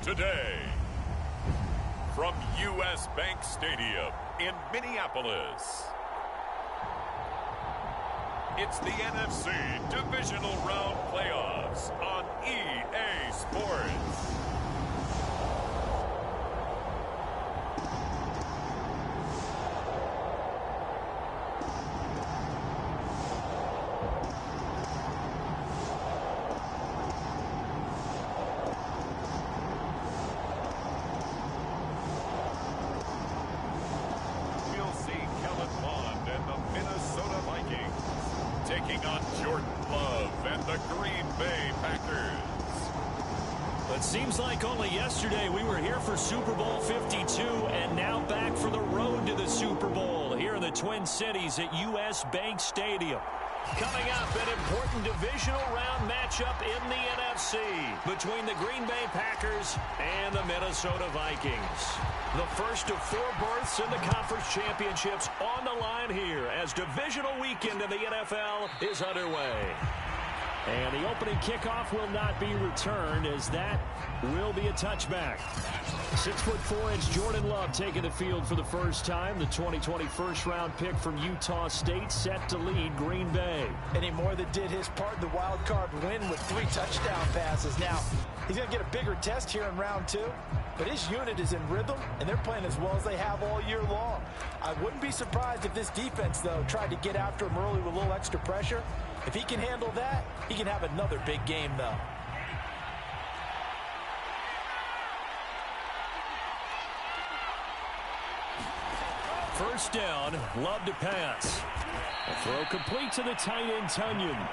today. From U.S. Bank Stadium in Minneapolis, it's the NFC Divisional Round Playoffs on EA Sports. Taking on Jordan Love and the Green Bay Packers. It seems like only yesterday we were here for Super Bowl 52 and now back for the road to the Super Bowl here in the Twin Cities at U.S. Bank Stadium. Coming up, an important divisional round matchup in the NFC between the Green Bay Packers and the Minnesota Vikings. The first of 4 berths in the conference championships on the line here as divisional weekend in the NFL is underway. And the opening kickoff will not be returned as that will be a touchback. 6'4" Jordan Love taking the field for the first time. The 2020 first-round pick from Utah State set to lead Green Bay. And he more than did his part in the wild card win with 3 touchdown passes. Now, he's going to get a bigger test here in round 2. But his unit is in rhythm, and they're playing as well as they have all year long. I wouldn't be surprised if this defense, though, tried to get after him early with a little extra pressure. If he can handle that, he can have another big game, though. First down, Love to pass. A throw complete to the tight end, Tunyon.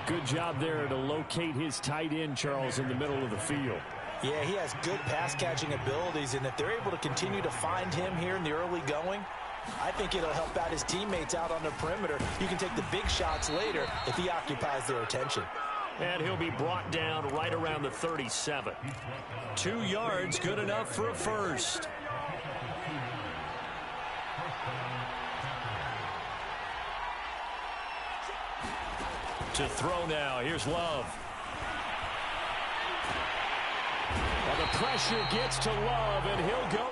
Good job there to locate his tight end, Charles, in the middle of the field. Yeah, he has good pass-catching abilities, and if they're able to continue to find him here in the early going, I think it'll help out his teammates out on the perimeter. You can take the big shots later if he occupies their attention. And he'll be brought down right around the 37. 2 yards, good enough for a first. To throw now, here's Love. Well, the pressure gets to Love, and he'll go.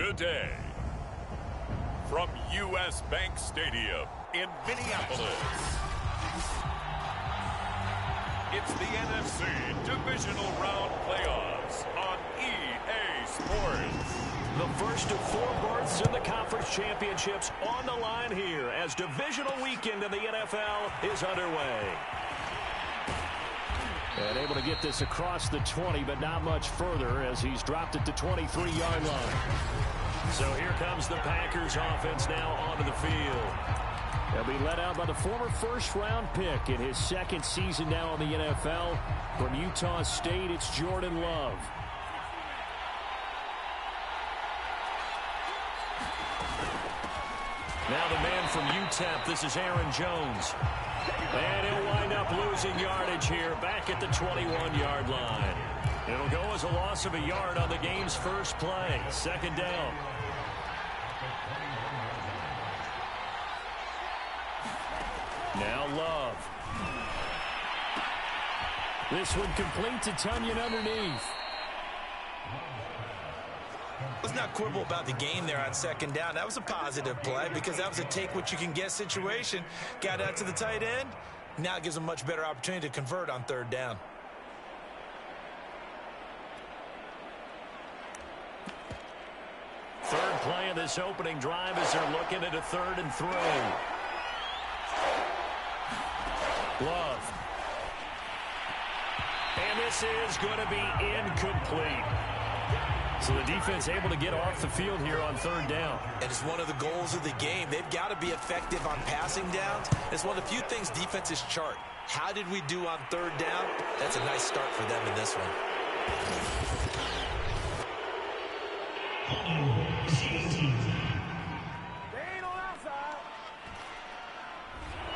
today. From U.S. Bank Stadium in Minneapolis, it's the NFC Divisional Round Playoffs on EA Sports. The first of 4 berths in the conference championships on the line here as divisional weekend in the NFL is underway. And able to get this across the 20, but not much further as he's dropped it to 23-yard line. So here comes the Packers offense now onto the field. They'll be led out by the former first-round pick in his second season now in the NFL. From Utah State, it's Jordan Love. Now the man from UTEP, this is Aaron Jones. And he'll wind up losing yardage here back at the 21-yard line. It'll go as a loss of a yard on the game's first play. Second down. Now Love. This one complete to Tunyon underneath. Let's not quibble about the game there on second down. That was a positive play because that was a take-what-you-can-get situation. Got out to the tight end. Now it gives them a much better opportunity to convert on third down. Third play of this opening drive as they're looking at a 3rd and 3. Love. And this is going to be incomplete. So the defense able to get off the field here on third down. And it's one of the goals of the game. They've got to be effective on passing downs. It's one of the few things defenses chart. How did we do on third down? That's a nice start for them in this one.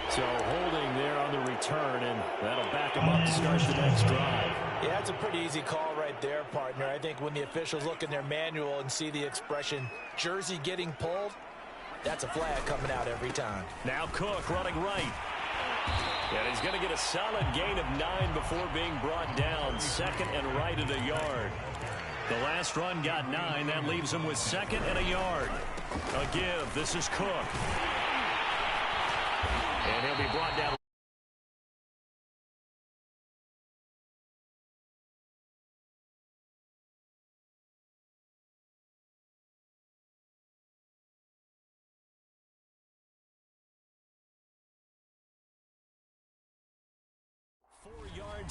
So holding there on the return, and that'll back him up to start the next drive. Yeah, that's a pretty easy call right there, partner. I think when the officials look in their manual and see the expression jersey getting pulled, that's a flag coming out every time. Now Cook running right. And he's going to get a solid gain of 9 before being brought down. Second and right at a yard. The last run got 9. That leaves him with second and a yard. A give. This is Cook. And he'll be brought down.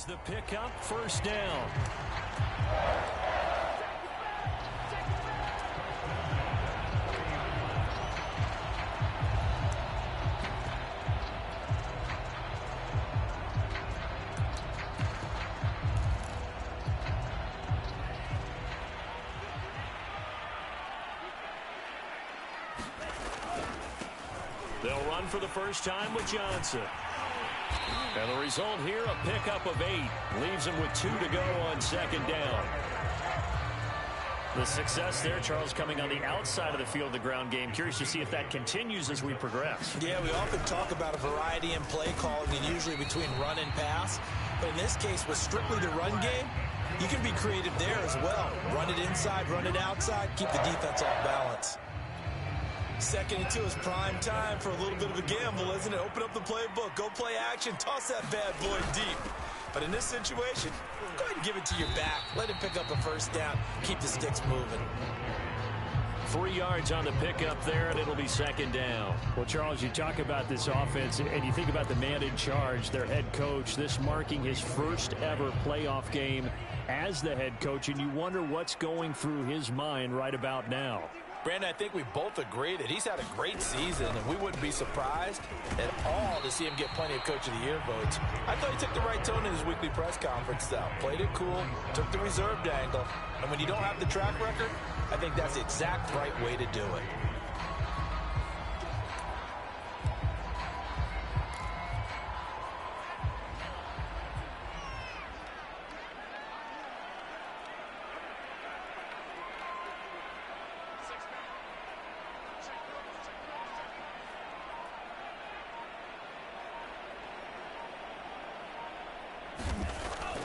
The pickup, first down. They'll run for the first time with Johnson. And the result here, a pickup of 8. Leaves him with 2 to go on second down. The success there, Charles, coming on the outside of the field, the ground game. Curious to see if that continues as we progress. Yeah, we often talk about a variety in play calling and usually between run and pass. But in this case, with strictly the run game, you can be creative there as well. Run it inside, run it outside, keep the defense off balance. Second and 2 is prime time for a little bit of a gamble, isn't it? Open up the playbook, go play action, toss that bad boy deep. But in this situation, go ahead and give it to your back. Let him pick up a first down. Keep the sticks moving. 3 yards on the pickup there, and it'll be second down. Well, Charles, you talk about this offense, and you think about the man in charge, their head coach, this marking his first ever playoff game as the head coach, and you wonder what's going through his mind right about now. Brandon, I think we both agree that he's had a great season, and we wouldn't be surprised at all to see him get plenty of Coach of the Year votes. I thought he took the right tone in his weekly press conference, though. Played it cool, took the reserved angle, and when you don't have the track record, I think that's the exact right way to do it.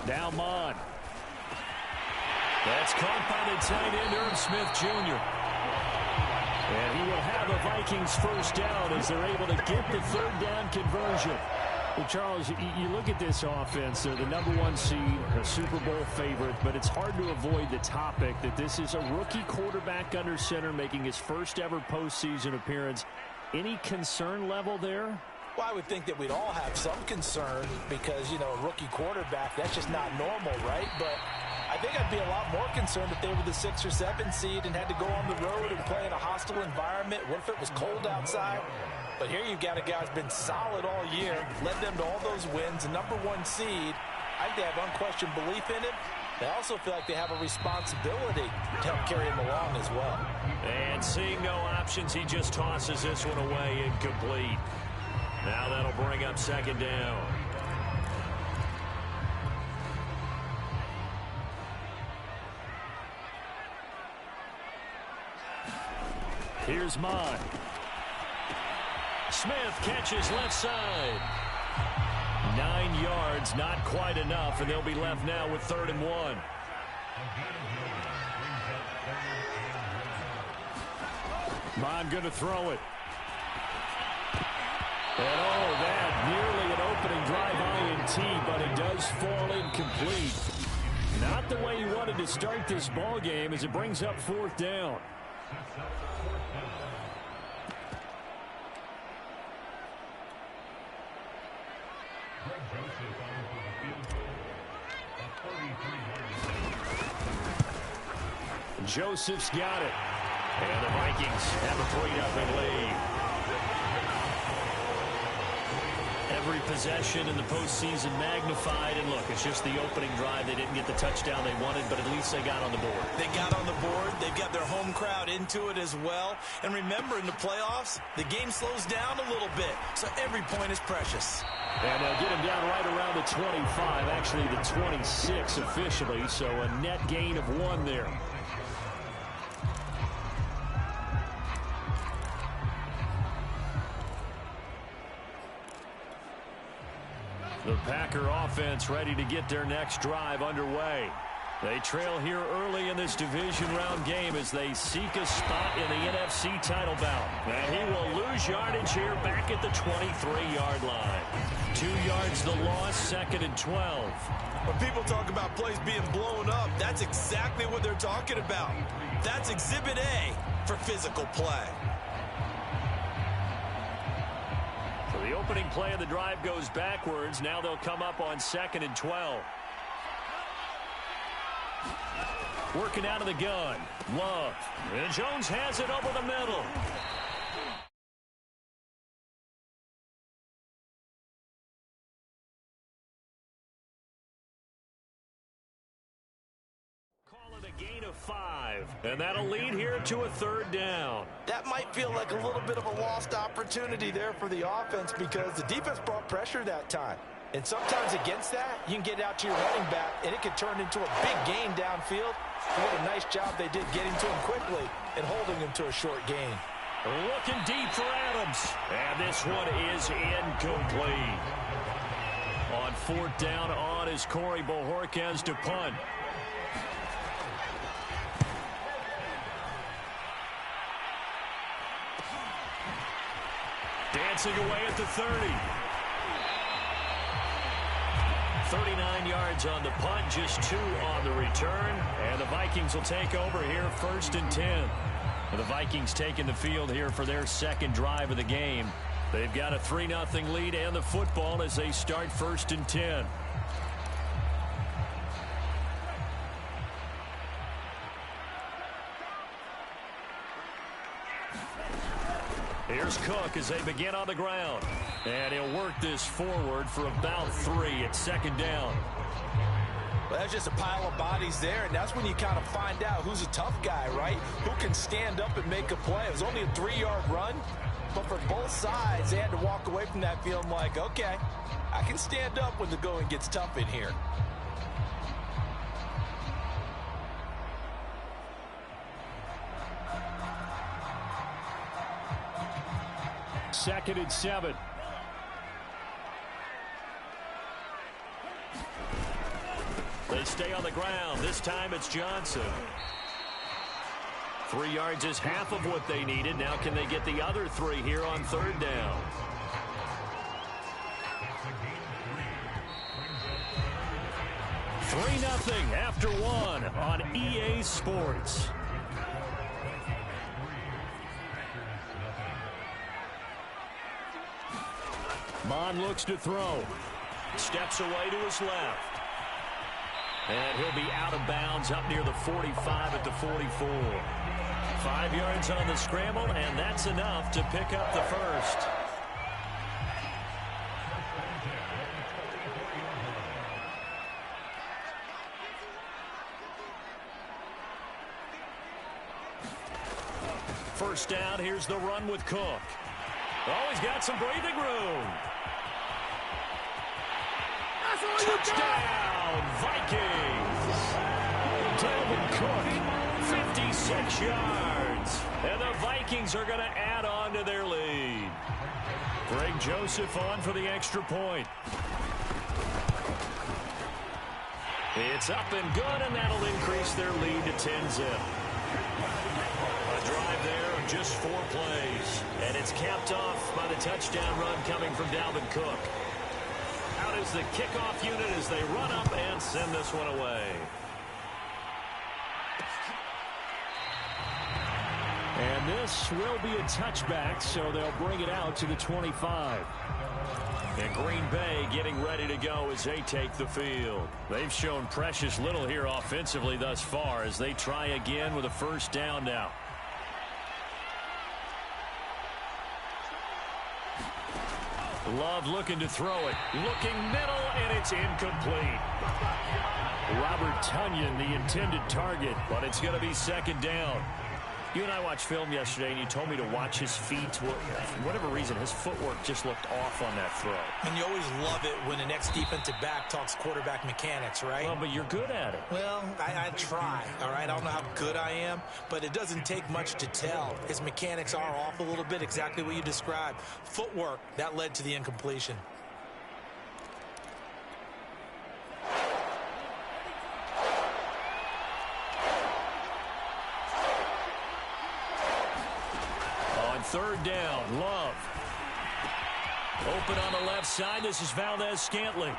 Now Mond. That's caught by the tight end, Irv Smith Jr. And he will have a Vikings first down as they're able to get the third down conversion. Well, Charles, you look at this offense, they're the #1 seed, a Super Bowl favorite, but it's hard to avoid the topic that this is a rookie quarterback under center making his first ever postseason appearance. Any concern level there? Well, I would think that we'd all have some concern because, you know, a rookie quarterback, that's just not normal, right? But I think I'd be a lot more concerned if they were the 6 or 7 seed and had to go on the road and play in a hostile environment. What if it was cold outside? But here you've got a guy who's been solid all year, led them to all those wins, a #1 seed. I think they have unquestioned belief in him. They also feel like they have a responsibility to help carry him along as well. And seeing no options, he just tosses this one away, incomplete. Now that'll bring up second down. Here's Mott. Smith catches left side. 9 yards, not quite enough, and they'll be left now with 3rd and 1. Mott going to throw it. And oh, that nearly an opening drive INT, but it does fall incomplete. Not the way you wanted to start this ball game as it brings up 4th down. Joseph's got it. And the Vikings have a 3-0 lead. Every possession in the postseason magnified. And look, it's just the opening drive. They didn't get the touchdown they wanted, but at least they got on the board. They got on the board. They've got their home crowd into it as well. And remember, in the playoffs, the game slows down a little bit. So every point is precious. And they'll get him down right around the 25, actually the 26 officially. So a net gain of 1 there. The Packer offense ready to get their next drive underway. They trail here early in this division round game as they seek a spot in the NFC title bout. And he will lose yardage here back at the 23-yard line. 2 yards the loss, 2nd and 12. When people talk about plays being blown up, that's exactly what they're talking about. That's Exhibit A for physical play. The opening play of the drive goes backwards. Now they'll come up on 2nd and 12. Working out of the gun. Love. And Jones has it over the middle. Call it a gain of 5. And that'll lead here to a 3rd down. That might feel like a little bit of a lost opportunity there for the offense because the defense brought pressure that time. And sometimes against that, you can get out to your running back, and it can turn into a big gain downfield. What a nice job they did getting to him quickly and holding him to a short gain. Looking deep for Adams. And this one is incomplete. On 4th down on is Corey Bojorquez to punt. Dancing away at the 30. 39 yards on the punt, just 2 on the return. And the Vikings will take over here 1st and 10. And the Vikings taking the field here for their 2nd drive of the game. They've got a 3-0 lead and the football as they start 1st and 10. Here's Cook as they begin on the ground. And he'll work this forward for about 3 at 2nd down. Well, that's just a pile of bodies there, and that's when you kind of find out who's a tough guy, right? Who can stand up and make a play. It was only a 3-yard run, but for both sides, they had to walk away from that feeling like, okay, I can stand up when the going gets tough in here. Second and 7. They stay on the ground. This time it's Johnson. 3 yards is half of what they needed. Now can they get the other 3 here on third down? Three 0 after one on EA Sports. Mon looks to throw. Steps away to his left. And he'll be out of bounds up near the 45 at the 44. 5 yards on the scramble, and that's enough to pick up the first. First down, here's the run with Cook. Oh, he's got some breathing room. Touchdown, Vikings. Dalvin Cook, 56 yards. And the Vikings are going to add on to their lead. Greg Joseph on for the extra point. It's up and good, and that'll increase their lead to 10-zip. A drive there of just 4 plays. And it's capped off by the touchdown run coming from Dalvin Cook. Out is the kickoff unit as they run up and send this one away. And this will be a touchback, so they'll bring it out to the 25. And Green Bay getting ready to go as they take the field. They've shown precious little here offensively thus far as they try again with a first down now. Love looking to throw it. Looking middle, and it's incomplete. Robert Tonyan, the intended target, but it's going to be second down. You and I watched film yesterday, and you told me to watch his feet. For whatever reason, his footwork just looked off on that throw. And you always love it when the next defensive back talks quarterback mechanics, right? Well, but you're good at it. Well, I try, all right? I don't know how good I am, but it doesn't take much to tell. His mechanics are off a little bit, exactly what you described. Footwork, that led to the incompletion. Third down, Love. Open on the left side. This is Valdez-Scantling.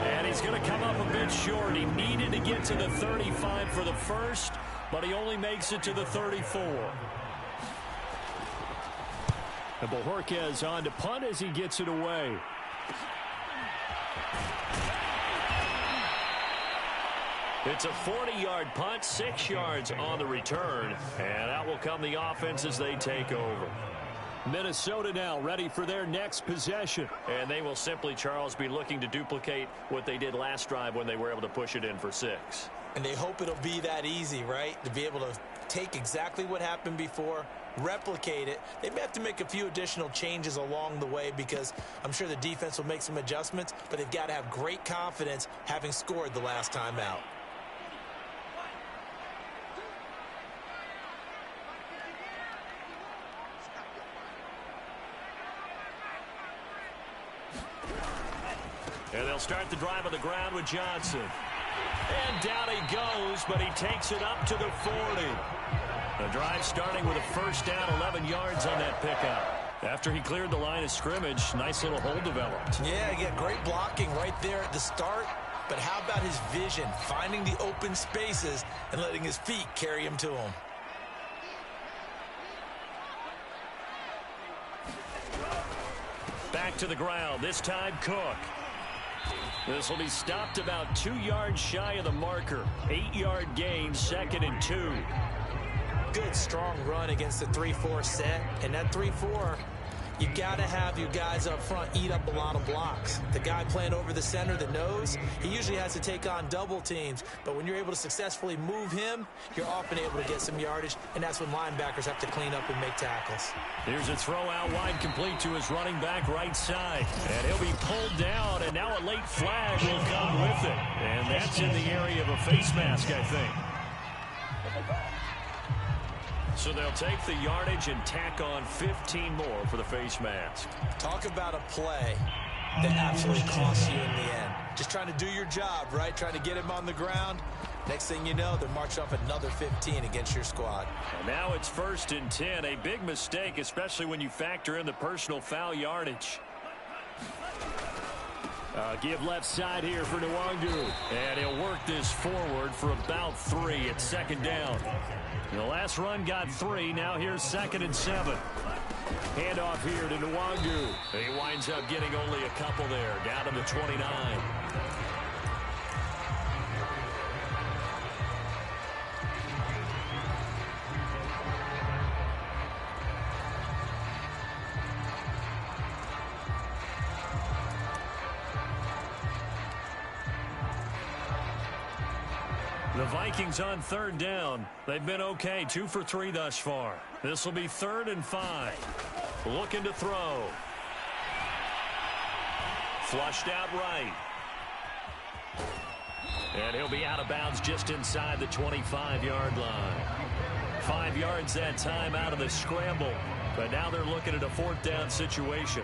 And he's going to come up a bit short. He needed to get to the 35 for the first, but he only makes it to the 34. And Bojorquez on to punt as he gets it away. It's a 40-yard punt, 6 yards on the return, and out will come the offense as they take over. Minnesota now ready for their next possession. And they will simply, Charles, be looking to duplicate what they did last drive when they were able to push it in for 6. And they hope it'll be that easy, right? To be able to take exactly what happened before, replicate it. They may have to make a few additional changes along the way because I'm sure the defense will make some adjustments, but they've got to have great confidence having scored the last time out. And they'll start the drive on the ground with Johnson. And down he goes, but he takes it up to the 40. The drive starting with a first down, 11 yards on that pickup. After he cleared the line of scrimmage, nice little hole developed. Yeah, he got great blocking right there at the start. But how about his vision, finding the open spaces and letting his feet carry him to him? Back to the ground, this time Cook. This will be stopped about 2 yards shy of the marker. 8-yard gain, 2nd and 2. Good, strong run against the 3-4 set. And that 3-4, you got to have your guys up front eat up a lot of blocks. The guy playing over the center, the nose, he usually has to take on double teams. But when you're able to successfully move him, you're often able to get some yardage. And that's when linebackers have to clean up and make tackles. Here's a throw out wide complete to his running back right side. And he'll be pulled down, and now a late flag will come with it. And that's in the area of a face mask, I think. So they'll take the yardage and tack on 15 more for the face mask. Talk about a play that absolutely costs you in the end. Just trying to do your job, right? Trying to get him on the ground. Next thing you know, they're marching off another 15 against your squad. And now it's 1st and 10. A big mistake, especially when you factor in the personal foul yardage. Give left side here for Nwangu. And he'll work this forward for about 3. It's 2nd down. The last run got 3. Now here's 2nd and 7. Handoff here to Nwangu. He winds up getting only a couple there. Down to the 29. The Vikings on 3rd down. They've been okay, 2 for 3 thus far. This will be 3rd and 5. Looking to throw. Flushed out right. And he'll be out of bounds just inside the 25-yard line. 5 yards that time out of the scramble. But now they're looking at a 4th down situation.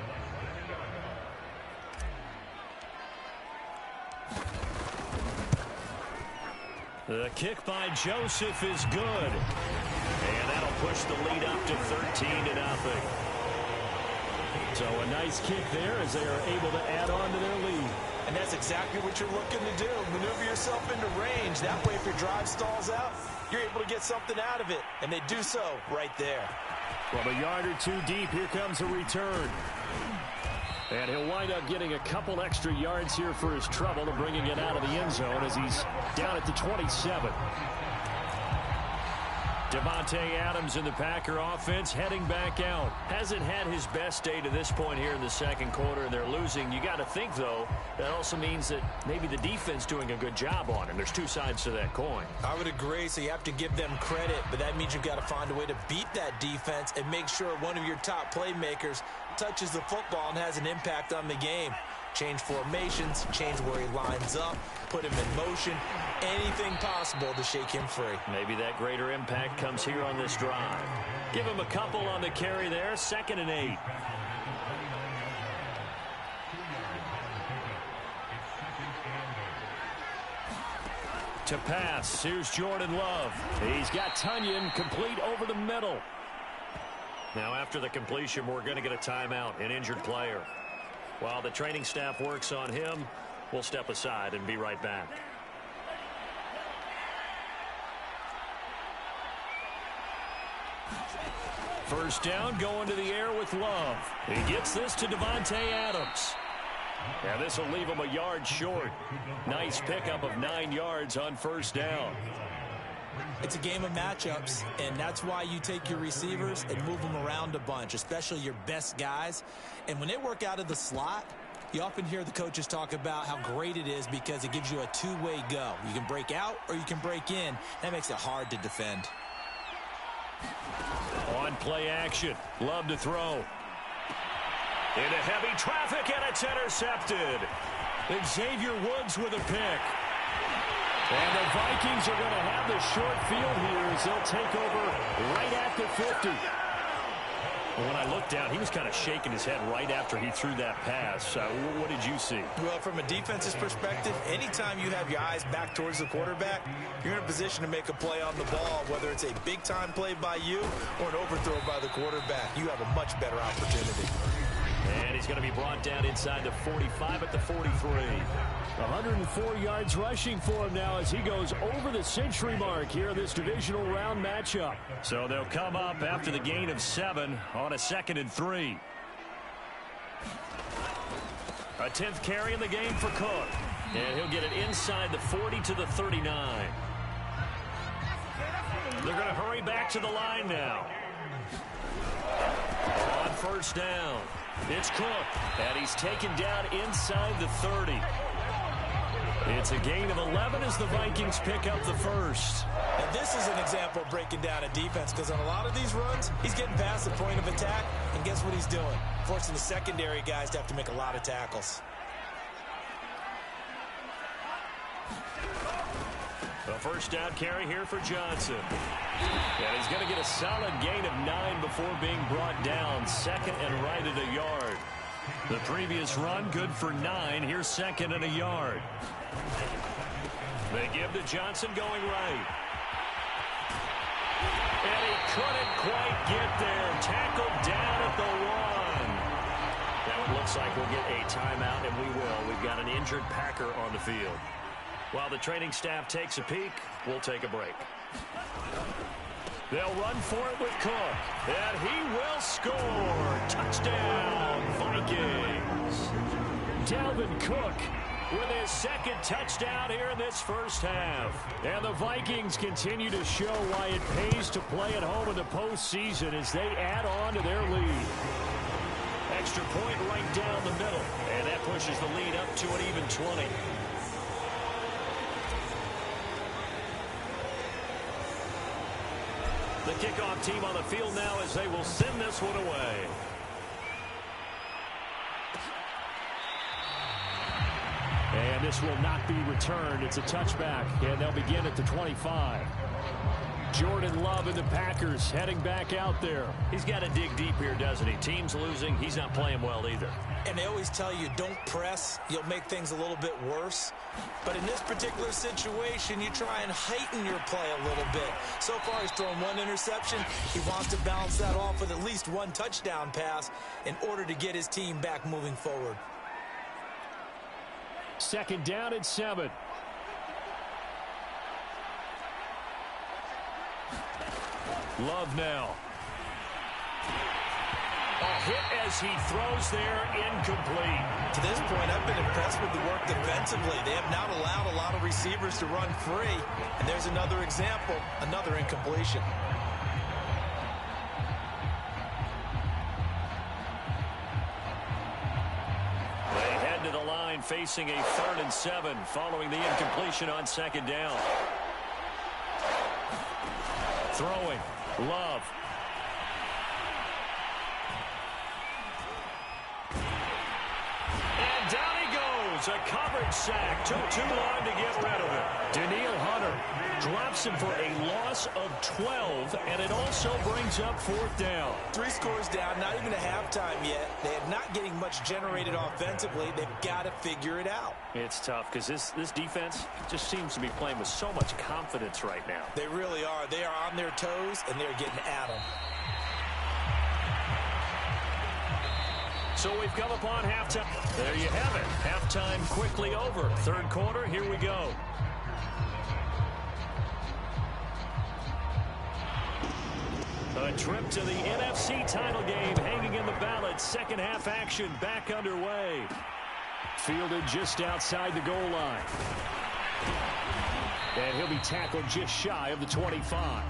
The kick by Joseph is good. And that'll push the lead up to 13-0. So a nice kick there as they are able to add on to their lead. And that's exactly what you're looking to do. Maneuver yourself into range. That way, if your drive stalls out, you're able to get something out of it. And they do so right there. From a yard or 2 deep, here comes a return. And he'll wind up getting a couple extra yards here for his trouble to bringing it out of the end zone as he's down at the 27. Davante Adams in the Packer offense heading back out. Hasn't had his best day to this point here in the 2nd quarter, and they're losing. You got to think, though, that also means that maybe the defense doing a good job on him. There's 2 sides to that coin. I would agree, so you have to give them credit, but that means you've got to find a way to beat that defense and make sure one of your top playmakers touches the football and has an impact on the game. Change formations, change where he lines up, put him in motion, anything possible to shake him free. Maybe that greater impact comes here on this drive. Give him a couple on the carry there, 2nd and 8. To pass, here's Jordan Love. He's got Tunyon complete over the middle. Now after the completion, we're going to get a timeout, an injured player. While the training staff works on him, we'll step aside and be right back. First down, going to the air with Love. He gets this to Davante Adams. And this will leave him a yard short. Nice pickup of 9 yards on first down. It's a game of matchups, and that's why you take your receivers and move them around a bunch, especially your best guys. And when they work out of the slot, you often hear the coaches talk about how great it is because it gives you a 2-way go. You can break out or you can break in. That makes it hard to defend. On play action, Love to throw. Into heavy traffic, and it's intercepted. Xavier Woods with a pick. And the Vikings are going to have the short field here as they'll take over right at the 50. When I looked down, he was kind of shaking his head right after he threw that pass. What did you see? Well, from a defense's perspective, anytime you have your eyes back towards the quarterback, you're in a position to make a play on the ball, whether it's a big-time play by you or an overthrow by the quarterback. You have a much better opportunity. And he's going to be brought down inside the 45 at the 43. 104 yards rushing for him now as he goes over the century mark here in this divisional round matchup. So they'll come up after the gain of 7 on a 2nd and 3. A 10th carry in the game for Cook. And he'll get it inside the 40 to the 39. They're going to hurry back to the line now. On first down, it's Cook. And he's taken down inside the 30. It's a gain of 11 as the Vikings pick up the first. And this is an example of breaking down a defense because on a lot of these runs, he's getting past the point of attack, and guess what he's doing? Forcing the secondary guys to have to make a lot of tackles. A first down carry here for Johnson. And he's going to get a solid gain of 9 before being brought down. 2nd and right at a yard. The previous run good for 9. Here's 2nd and a yard. They give to Johnson going right. And he couldn't quite get there. Tackled down at the 1. Now it looks like we'll get a timeout, and we will. We've got an injured Packer on the field. While the training staff takes a peek, we'll take a break. They'll run for it with Cook. And he will score. Touchdown, Vikings. Dalvin Cook with his second touchdown here in this first half. And the Vikings continue to show why it pays to play at home in the postseason as they add on to their lead. Extra point right down the middle. And that pushes the lead up to an even 20. The kickoff team on the field now as they will send this one away. And this will not be returned. It's a touchback, and they'll begin at the 25. Jordan Love and the Packers heading back out there. He's got to dig deep here, doesn't he? Team's losing. He's not playing well either. And they always tell you, don't press. You'll make things a little bit worse. But in this particular situation, you try and heighten your play a little bit. So far, he's thrown 1 interception. He wants to balance that off with at least 1 touchdown pass in order to get his team back moving forward. Second down at 7. Love now. A hit as he throws there, incomplete. To this point, I've been impressed with the work defensively. They have not allowed a lot of receivers to run free. And there's another example, another incompletion. They head to the line facing a 3rd and 7 following the incompletion on second down. Throwing. Love. And down he goes. A coverage sack. Took too long to get rid of it. Danielle Hunter drops him for a loss of 12, and it also brings up 4th down. 3 scores down, not even a halftime yet. They are not getting much generated offensively. They've got to figure it out. It's tough because this defense just seems to be playing with so much confidence right now. They really are. They are on their toes, and they're getting at them. So we've come upon halftime. There you have it. Halftime quickly over. 3rd quarter, here we go. A trip to the NFC title game hanging in the balance. Second half action back underway. Fielded just outside the goal line. And he'll be tackled just shy of the 25.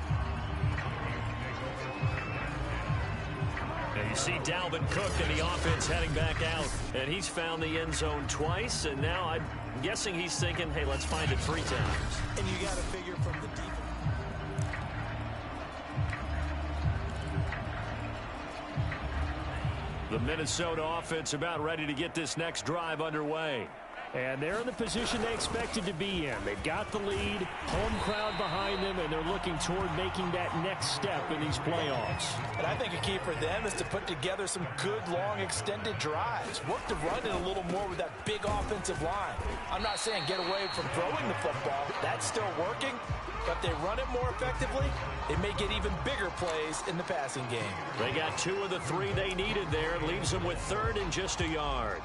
Now you see Dalvin Cook and the offense heading back out. And he's found the end zone twice. And now I'm guessing he's thinking, hey, let's find it 3 times. And you got to figure from the defense. The Minnesota offense about ready to get this next drive underway. And they're in the position they expected to be in. They've got the lead, home crowd behind them, and they're looking toward making that next step in these playoffs. And I think a key for them is to put together some good, long, extended drives. Work to run it a little more with that big offensive line. I'm not saying get away from throwing the football. That's still working. But if they run it more effectively, they may get even bigger plays in the passing game. They got 2 of the 3 they needed there. Leaves them with 3rd and just a yard.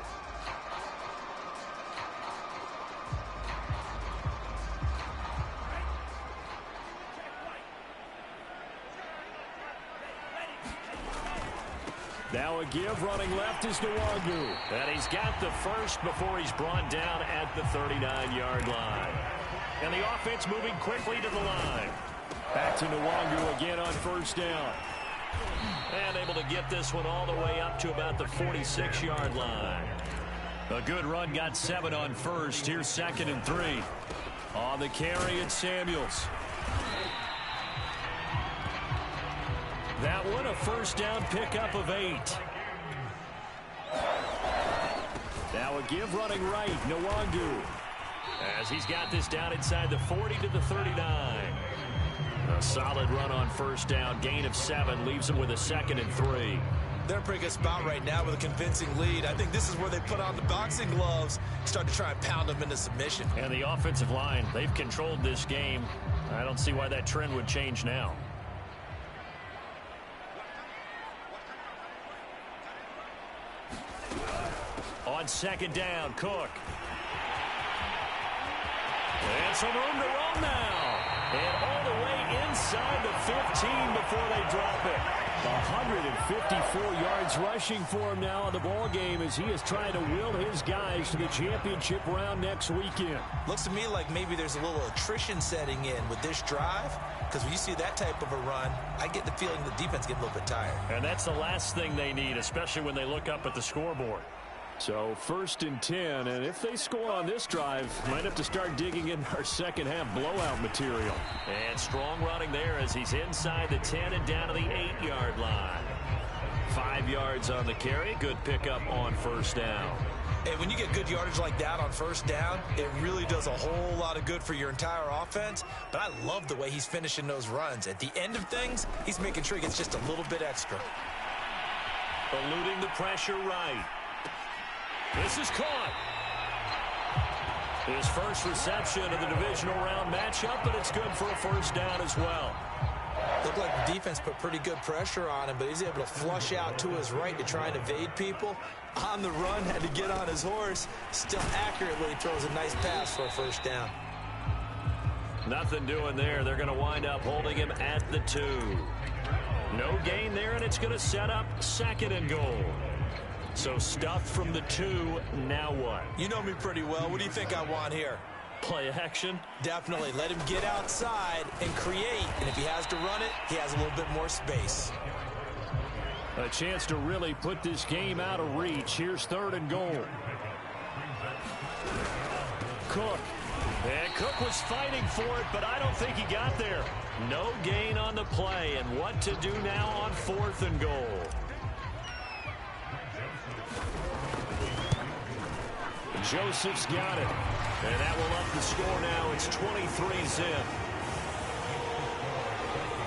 Now a give running left is Nwangu. And he's got the first before he's brought down at the 39-yard line. And the offense moving quickly to the line. Back to Nwangu again on 1st down. And able to get this one all the way up to about the 46-yard line. A good run, got 7 on 1st. Here's 2nd and 3. On the carry, it's Samuels. That one, a 1st down pickup of 8. Now a give running right, Nwangu. As he's got this down inside the 40 to the 39. A solid run on 1st down, gain of 7, leaves him with a 2nd and 3. They're in a pretty good spot right now with a convincing lead. I think this is where they put on the boxing gloves, start to try and pound them into submission. And the offensive line, they've controlled this game. I don't see why that trend would change now. On second down, Cook. And some room to run now. And all the way inside the 15 before they drop it. 154 yards rushing for him now in the ball game as he is trying to will his guys to the championship round next weekend. Looks to me like maybe there's a little attrition setting in with this drive, because when you see that type of a run, I get the feeling the defense gets a little bit tired. And that's the last thing they need, especially when they look up at the scoreboard. So 1st and 10, and if they score on this drive, might have to start digging in our second half blowout material. And strong running there as he's inside the 10 and down to the 8-yard line. 5 yards on the carry. Good pickup on first down. And when you get good yardage like that on first down, it really does a whole lot of good for your entire offense. But I love the way he's finishing those runs. At the end of things, he's making sure he gets just a little bit extra. Eluding the pressure right. This is caught. His first reception of the divisional round matchup, but it's good for a first down as well. Looked like the defense put pretty good pressure on him, but he's able to flush out to his right to try and evade people. On the run, had to get on his horse. Still accurately throws a nice pass for a first down. Nothing doing there. They're going to wind up holding him at the 2. No gain there, and it's going to set up 2nd and goal. So stuffed from the 2, now what? You know me pretty well. What do you think I want here? Play action? Definitely. Let him get outside and create. And if he has to run it, he has a little bit more space. A chance to really put this game out of reach. Here's 3rd and goal. Cook. And Cook was fighting for it, but I don't think he got there. No gain on the play. And what to do now on 4th and goal? Joseph's got it. And that will up the score now. It's 23-zip.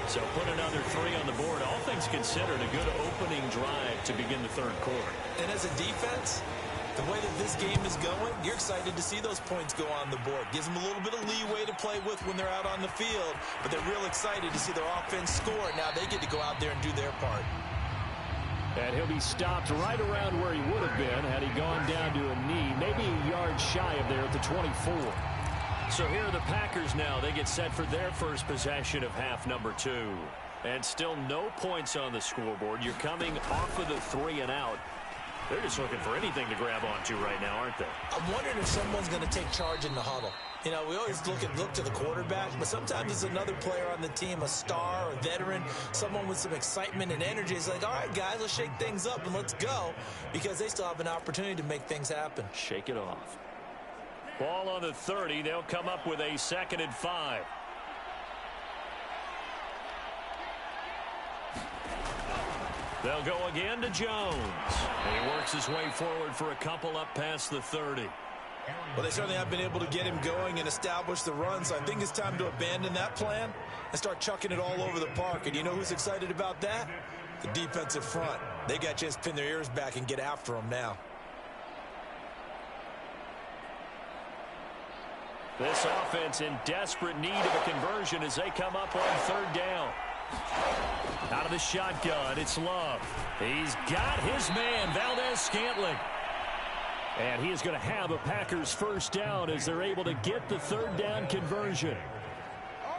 So put another 3 on the board. All things considered, a good opening drive to begin the 3rd quarter. And as a defense, the way that this game is going, you're excited to see those points go on the board. Gives them a little bit of leeway to play with when they're out on the field. But they're real excited to see their offense score. Now they get to go out there and do their part. And he'll be stopped right around where he would have been had he gone down to a knee, maybe a yard shy of there at the 24. So here are the Packers now. They get set for their first possession of half number 2. And still no points on the scoreboard. You're coming off of the 3 and out. They're just looking for anything to grab onto right now, aren't they? I'm wondering if someone's going to take charge in the huddle. You know, we always look to the quarterback, but sometimes it's another player on the team, a star, a veteran, someone with some excitement and energy. It's like, all right, guys, let's shake things up and let's go, because they still have an opportunity to make things happen. Shake it off. Ball on the 30. They'll come up with a 2nd and 5. They'll go again to Jones. And he works his way forward for a couple up past the 30. Well, they certainly have been able to get him going and establish the run, so I think it's time to abandon that plan and start chucking it all over the park. And you know who's excited about that? The defensive front. They got to just pin their ears back and get after him now. This offense in desperate need of a conversion as they come up on 3rd down. Out of the shotgun, it's Love. He's got his man, Valdez-Scantling. And he is going to have a Packers first down as they're able to get the 3rd down conversion.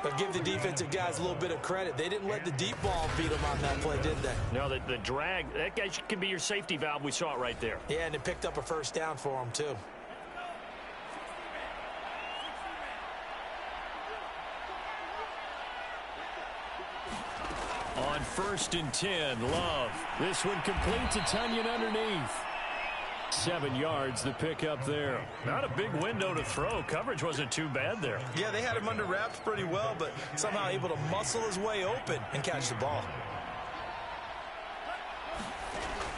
But give the defensive guys a little bit of credit. They didn't let the deep ball beat them on that play, did they? No, the drag, that guy can be your safety valve. We saw it right there. Yeah, and it picked up a first down for him, too. On 1st and 10, Love. This one completes a Tunyon underneath. 7 yards the pickup there. Not a big window to throw. Coverage wasn't too bad there. Yeah, they had him under wraps pretty well, but somehow able to muscle his way open and catch the ball.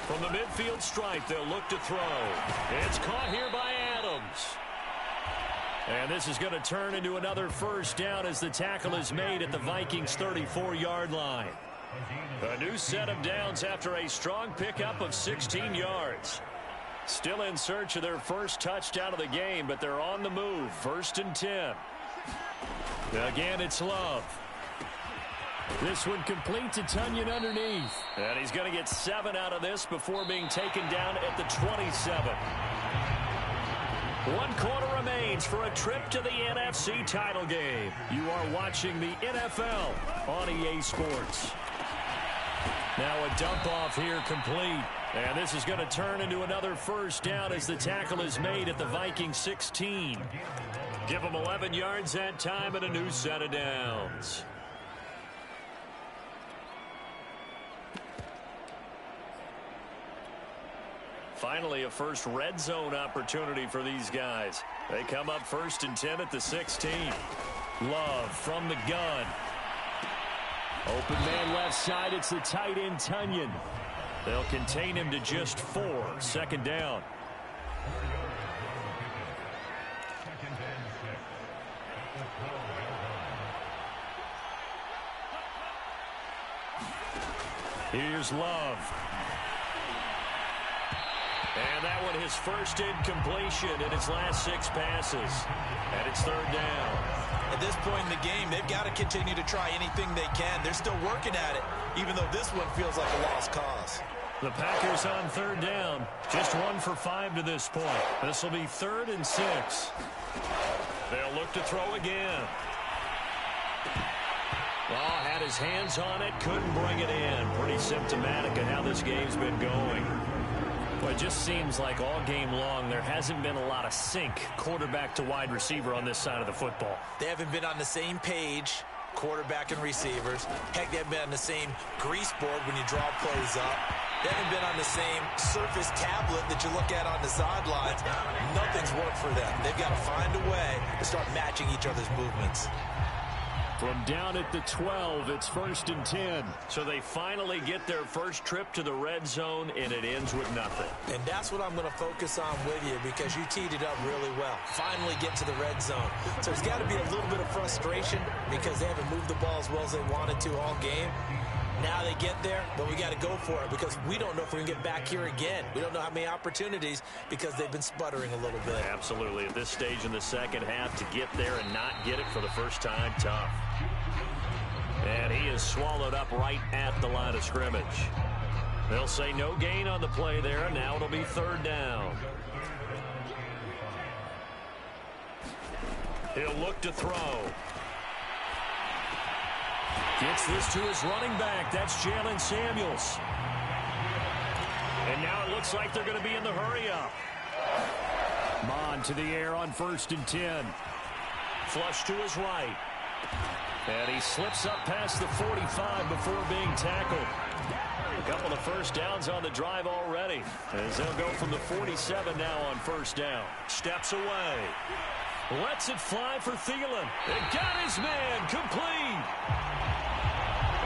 From the midfield stripe, they'll look to throw. It's caught here by Adams. And this is going to turn into another first down as the tackle is made at the Vikings' 34-yard line. A new set of downs after a strong pickup of 16 yards. Still in search of their first touchdown of the game, but they're on the move. 1st and 10. Again, it's Love. This one complete to Tunyon underneath. And he's going to get 7 out of this before being taken down at the 27. 1 quarter remains for a trip to the NFC title game. You are watching the NFL on EA Sports. Now a dump off here complete. And this is going to turn into another first down as the tackle is made at the Viking 16. Give them 11 yards that time and a new set of downs. Finally, a first red zone opportunity for these guys. They come up 1st and 10 at the 16. Love from the gun. Open man left side. It's the tight end, Tunyon. They'll contain him to just 4. 2nd down. Here's Love. And that one his first incompletion in his last 6 passes. And it's 3rd down. At this point in the game, they've got to continue to try anything they can. They're still working at it, even though this one feels like a lost cause. The Packers on 3rd down. Just 1 for 5 to this point. This will be 3rd and 6. They'll look to throw again. Well, had his hands on it, couldn't bring it in. Pretty symptomatic of how this game's been going. Well, it just seems like all game long there hasn't been a lot of sync quarterback to wide receiver on this side of the football. They haven't been on the same page, quarterback and receivers. Heck, they haven't been on the same grease board when you draw plays up. They haven't been on the same surface tablet that you look at on the sidelines. Nothing's worked for them. They've got to find a way to start matching each other's movements. From down at the 12, it's 1st and 10. So they finally get their first trip to the red zone, and it ends with nothing. And that's what I'm going to focus on with you because you teed it up really well. Finally get to the red zone. So there's got to be a little bit of frustration because they haven't moved the ball as well as they wanted to all game. Now they get there, but we got to go for it because we don't know if we're going to get back here again. We don't know how many opportunities because they've been sputtering a little bit. Absolutely. At this stage in the second half, to get there and not get it for the first time, tough. And he is swallowed up right at the line of scrimmage. They'll say no gain on the play there, and now it'll be 3rd down. He'll look to throw. Gets this to his running back. That's Jalen Samuels. And now it looks like they're going to be in the hurry-up. Mon to the air on 1st and 10. Flush to his right. And he slips up past the 45 before being tackled. A couple of first downs on the drive already, as they'll go from the 47 now on 1st down. Steps away. Lets it fly for Thielen. It got his man complete.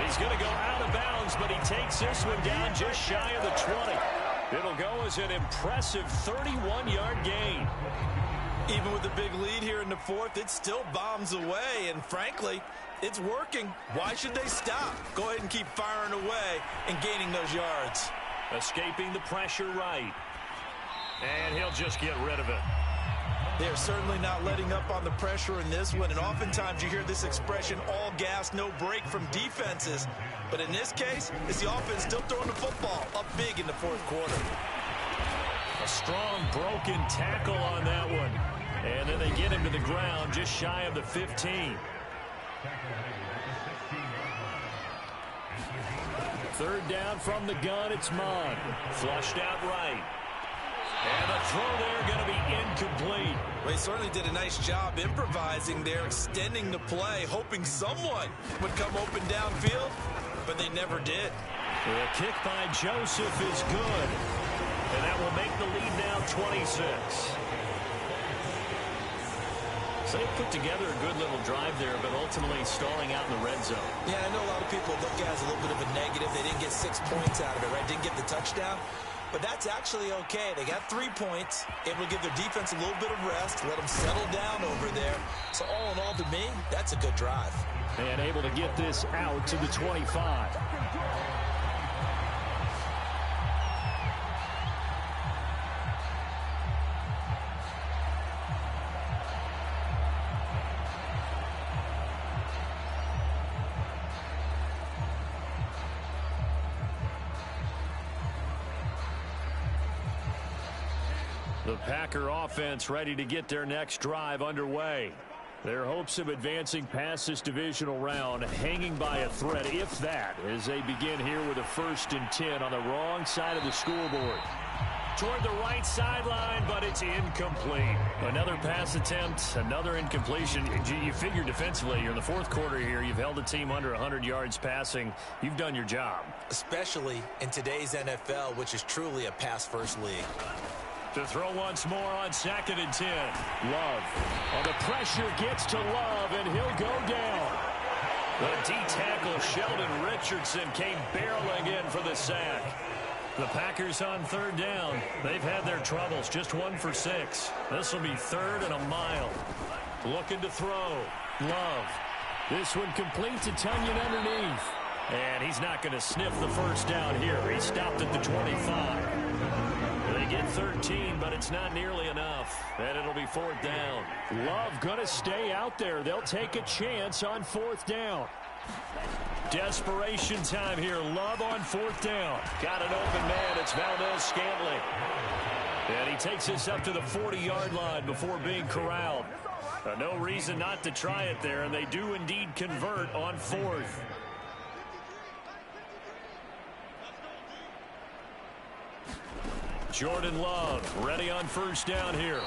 He's going to go out of bounds, but he takes this one down just shy of the 20. It'll go as an impressive 31-yard gain. Even with the big lead here in the 4th, it still bombs away, and frankly, it's working. Why should they stop? Go ahead and keep firing away and gaining those yards. Escaping the pressure right. And he'll just get rid of it. They're certainly not letting up on the pressure in this one, and oftentimes you hear this expression, all gas, no break from defenses. But in this case, it's the offense still throwing the football up big in the 4th quarter. A strong broken tackle on that one. And then they get him to the ground just shy of the 15. 3rd down from the gun, it's Mon. Flushed out right. And the throw there going to be incomplete. Well, he certainly did a nice job improvising there, extending the play, hoping someone would come open downfield, but they never did. The kick by Joseph is good. And that will make the lead now 26. So they put together a good little drive there, but ultimately stalling out in the red zone. Yeah, I know a lot of people look at it as a little bit of a negative. They didn't get 6 points out of it, right? Didn't get the touchdown. But that's actually okay. They got 3 points. Able to give their defense a little bit of rest, let them settle down over there. So all in all, to me, that's a good drive. And able to get this out to the 25. The Packer offense ready to get their next drive underway. Their hopes of advancing past this divisional round hanging by a thread, if that, as they begin here with a 1st and 10 on the wrong side of the scoreboard. Toward the right sideline, but it's incomplete. Another pass attempt, another incompletion. You figure defensively, you're in the 4th quarter here. You've held the team under 100 yards passing. You've done your job. Especially in today's NFL, which is truly a pass-first league. To throw once more on 2nd and 10. Love. And the pressure gets to Love, and he'll go down. The D-tackle Sheldon Richardson came barreling in for the sack. The Packers on 3rd down. They've had their troubles, just 1 for 6. This will be 3rd and a mile. Looking to throw. Love. This one complete to Tunyon underneath. And he's not going to sniff the 1st down here. He stopped at the 25. They get 13, but it's not nearly enough. And it'll be 4th down. Love going to stay out there. They'll take a chance on 4th down. Desperation time here. Love on 4th down. Got an open man. It's Valdez-Scantling. And he takes this up to the 40-yard line before being corralled. No reason not to try it there, and they do indeed convert on 4th. Jordan Love ready on 1st down here.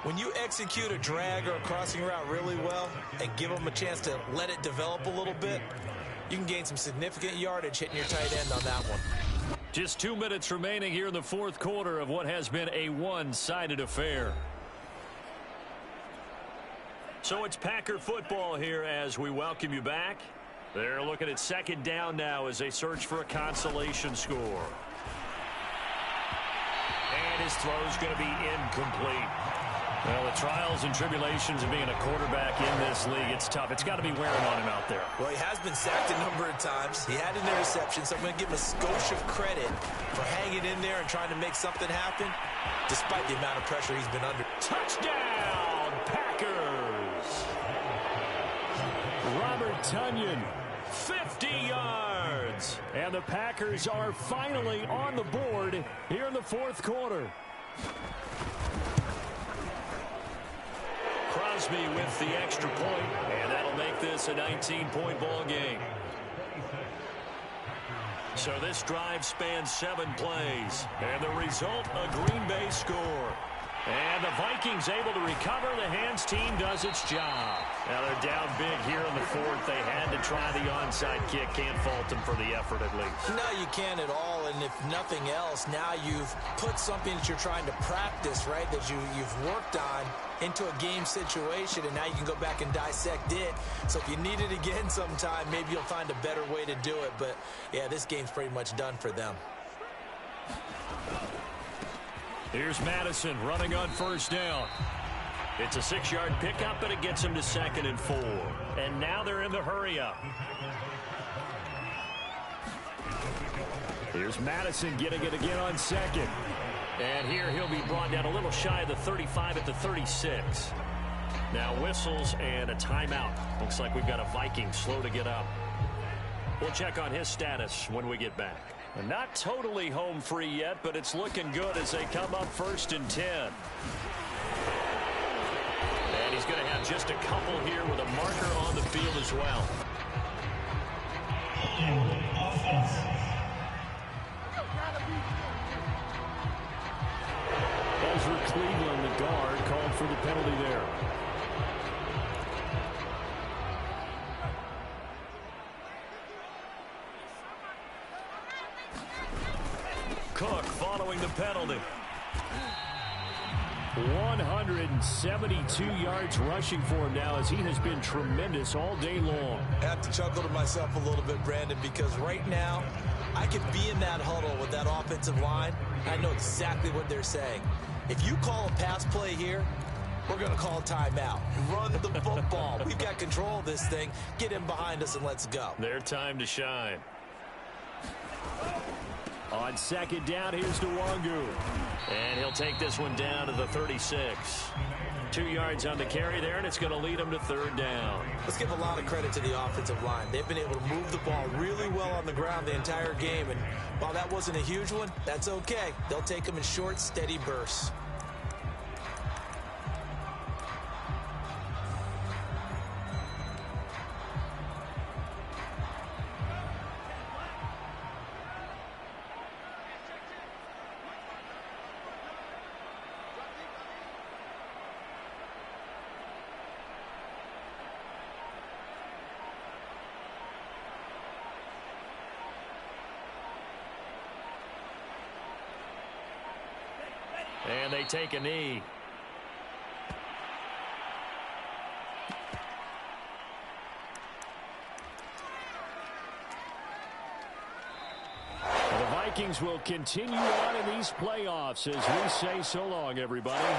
When you execute a drag or a crossing route really well and give them a chance to let it develop a little bit, you can gain some significant yardage hitting your tight end on that one. Just 2 minutes remaining here in the 4th quarter of what has been a one-sided affair. So it's Packer football here as we welcome you back. They're looking at 2nd down now as they search for a consolation score. And his throw's going to be incomplete. Well, the trials and tribulations of being a quarterback in this league, it's tough. It's got to be wearing on him out there. Well, he has been sacked a number of times. He had an interception, so I'm going to give him a skosh of credit for hanging in there and trying to make something happen, despite the amount of pressure he's been under. Touchdown, Packers! Robert Tunyon, 50 yards. And the Packers are finally on the board here in the 4th quarter. Crosby with the extra point, and that'll make this a 19-point ball game. So this drive spans 7 plays, and the result, a Green Bay score. And the Vikings able to recover. The hands team does its job. Now they're down big here in the 4th. They had to try the onside kick. Can't fault them for the effort at least. No, you can't at all. And if nothing else, now you've put something that you're trying to practice, right, that you've worked on into a game situation, and now you can go back and dissect it. So if you need it again sometime, maybe you'll find a better way to do it. But, yeah, this game's pretty much done for them. Here's Madison running on 1st down. It's a 6-yard pickup, but it gets him to 2nd and 4. And now they're in the hurry-up. Here's Madison getting it again on 2nd. And here he'll be brought down a little shy of the 35 at the 36. Now whistles and a timeout. Looks like we've got a Viking slow to get up. We'll check on his status when we get back. And not totally home free yet, but it's looking good as they come up 1st and 10. And he's going to have just a couple here with a marker on the field as well. Ezra Cleveland, the guard, called for the penalty there. Cook following the penalty. 172 yards rushing for him now as he has been tremendous all day long. I have to chuckle to myself a little bit, Brandon, because right now I could be in that huddle with that offensive line. I know exactly what they're saying. If you call a pass play here, we're going to call a timeout. Run the football. We've got control of this thing. Get him behind us and let's go. Their time to shine. On second down. Here's Nwangu. And he'll take this one down to the 36. 2 yards on the carry there, and it's going to lead him to third down. Let's give a lot of credit to the offensive line. They've been able to move the ball really well on the ground the entire game, and while that wasn't a huge one, that's okay. They'll take them in short, steady bursts. And they take a knee. The Vikings will continue on in these playoffs as we say so long, everybody.